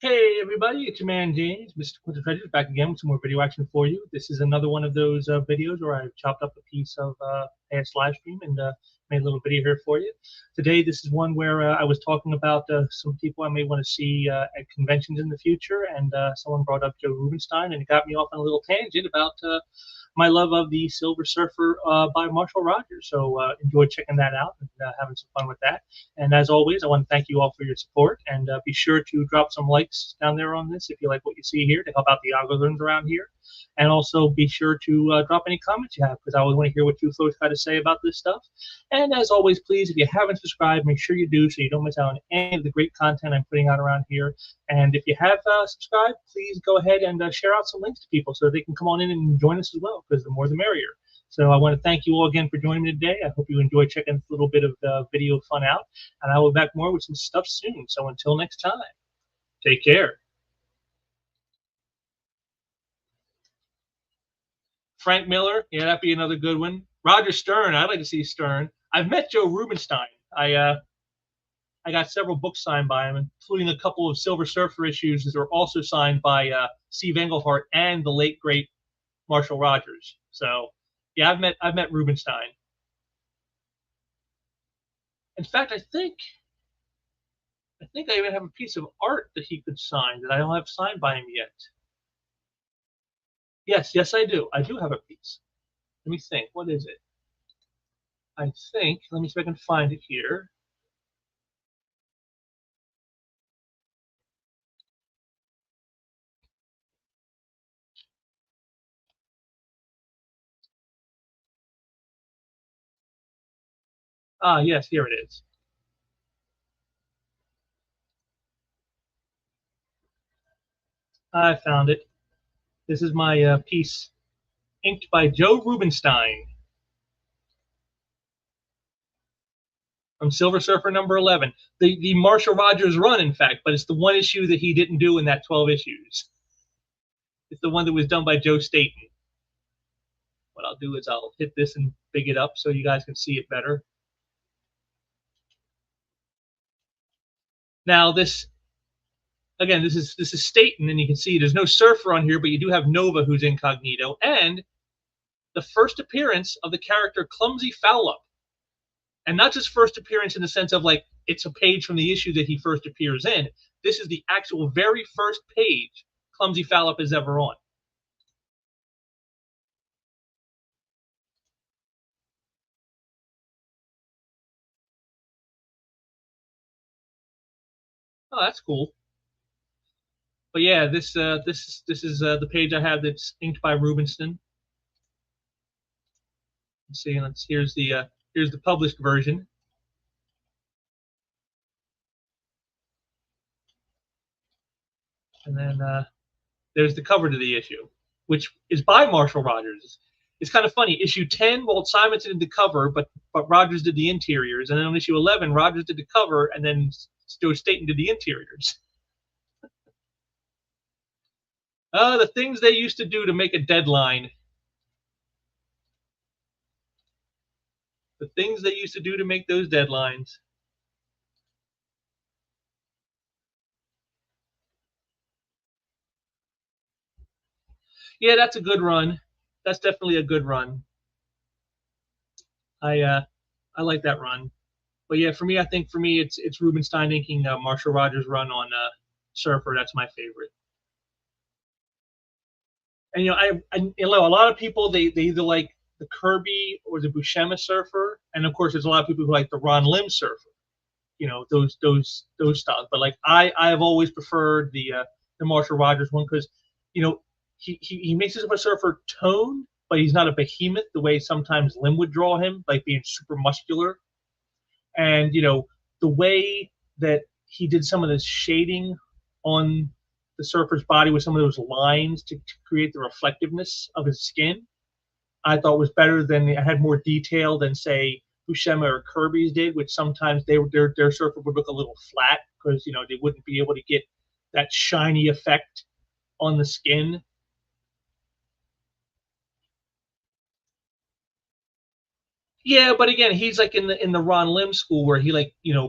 Hey everybody, it's your man James, Mr. Quintus Treasures, back again with some more video action for you. This is another one of those videos where I've chopped up a piece of past live stream and made a little video here for you. Today, this is one where I was talking about some people I may want to see at conventions in the future, and someone brought up Joe Rubenstein, and it got me off on a little tangent about my love of the Silver Surfer by Marshall Rogers. So enjoy checking that out and having some fun with that. And as always, I want to thank you all for your support, and be sure to drop some likes down there on this if you like what you see here to help out the algorithms around here. And also be sure to drop any comments you have, because I always want to hear what you folks got to say about this stuff. And as always, please, if you haven't subscribed, make sure you do so you don't miss out on any of the great content I'm putting out around here. And if you have subscribed, please go ahead and share out some links to people so they can come on in and join us as well, because the more the merrier. So I want to thank you all again for joining me today. I hope you enjoyed checking this little bit of video fun out, and I will be back more with some stuff soon. So until next time, take care. Frank Miller, yeah, that'd be another good one. Roger Stern, I'd like to see Stern. I've met Joe Rubenstein. I got several books signed by him, including a couple of Silver Surfer issues that are also signed by Steve Englehart and the late great Marshall Rogers. So yeah, I've met Rubenstein. In fact, I think I even have a piece of art that he could sign that I don't have signed by him yet. Yes, I do. I do have a piece. Let me think. What is it? I think, let me see if I can find it here. Ah, yes, here it is. I found it. This is my piece inked by Joe Rubenstein from Silver Surfer number 11. The Marshall Rogers run, in fact, but it's the one issue that he didn't do in that 12 issues. It's the one that was done by Joe Staton. What I'll do is I'll hit this and big it up so you guys can see it better. Now this, again, this is Staton, and you can see there's no Surfer on here, but you do have Nova, who's incognito, and the first appearance of the character Clumsy Foul Up. And not just first appearance in the sense of like it's a page from the issue that he first appears in. This is the actual very first page Clumsy Foul Up is ever on. Oh, that's cool. But yeah, this is the page I have that's inked by Rubenstein. Let's see, here's the published version. And then there's the cover to the issue, which is by Marshall Rogers. It's kind of funny. Issue 10, Walt Simonson did the cover, but Rogers did the interiors. And then on issue 11, Rogers did the cover, and then Joe Staton did the interiors. The things they used to do to make a deadline. The things they used to do to make those deadlines. Yeah, that's a good run. That's definitely a good run. I like that run. But yeah, for me, I think for me it's Rubenstein inking Marshall Rogers run on Surfer. That's my favorite. And a lot of people they either like the Kirby or the Buscema Surfer, and of course there's a lot of people who like the Ron Lim Surfer. Those styles. But like I have always preferred the Marshall Rogers one, because he makes his Surfer tone, but he's not a behemoth the way sometimes Lim would draw him, like being super muscular. And the way that he did some of this shading on the Surfer's body with some of those lines to create the reflectiveness of his skin, I thought was better than it had more detail than say Buscema or Kirby's did, which sometimes their Surfer would look a little flat because they wouldn't be able to get that shiny effect on the skin. Yeah, but again, he's like in the Ron Lim school where he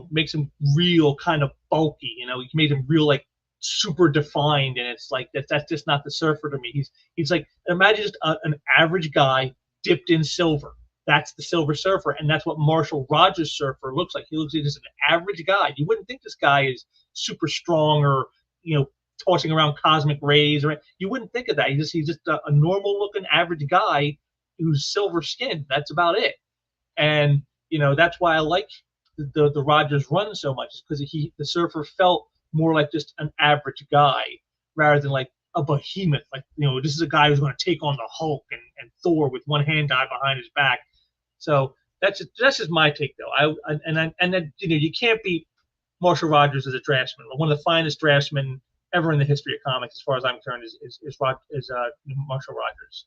makes him real kind of bulky. He made him real like super defined, and it's like that's just not the surfer to me. He's like, imagine just an average guy dipped in silver. That's the Silver Surfer, and that's what Marshall Rogers' surfer looks like. He looks like just an average guy. You wouldn't think this guy is super strong or tossing around cosmic rays, or you wouldn't think of that. He's just a normal looking average guy who's silver skinned. That's about it. And that's why I like the Rogers run so much, because the surfer felt more like just an average guy rather than like a behemoth. Like, this is a guy who's going to take on the Hulk and Thor with one hand tied behind his back. So that's just my take, though. And then you can't beat Marshall Rogers as a draftsman. One of the finest draftsmen ever in the history of comics, as far as I'm concerned, is Marshall Rogers.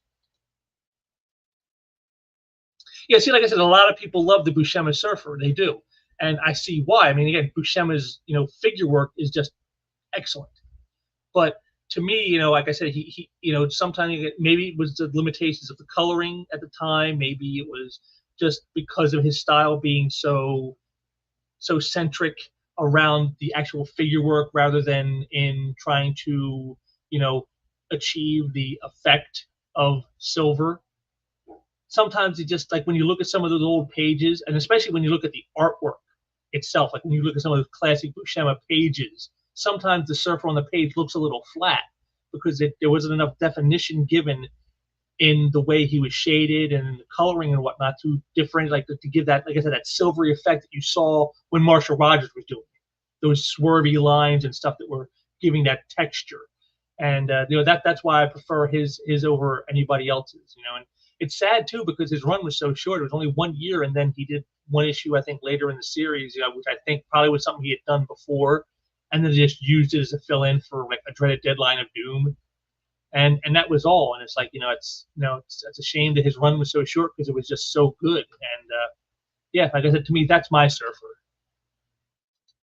Yeah, see, like I said, a lot of people love the Buscema Surfer. They do, and I see why. I mean, again, Buscema's figure work is just excellent. But to me, like I said, he sometimes maybe it was the limitations of the coloring at the time. Maybe it was just because of his style being so centric around the actual figure work rather than in trying to achieve the effect of silver. Sometimes it just, like when you look at some of those old pages, and especially when you look at the artwork itself, like when you look at some of those classic Buscema pages, sometimes the surfer on the page looks a little flat because there wasn't enough definition given in the way he was shaded and the coloring and whatnot to different, like to give that, like I said, that silvery effect that you saw when Marshall Rogers was doing it. Those swervy lines and stuff that were giving that texture. And that's why I prefer his over anybody else's. And it's sad too because his run was so short. It was only 1 year, and then he did one issue, I think, later in the series, which I think probably was something he had done before, and then just used it as a fill-in for like a dreaded Deadline of Doom, and that was all. And it's like it's a shame that his run was so short because it was just so good. And yeah, like I said, to me, that's my surfer.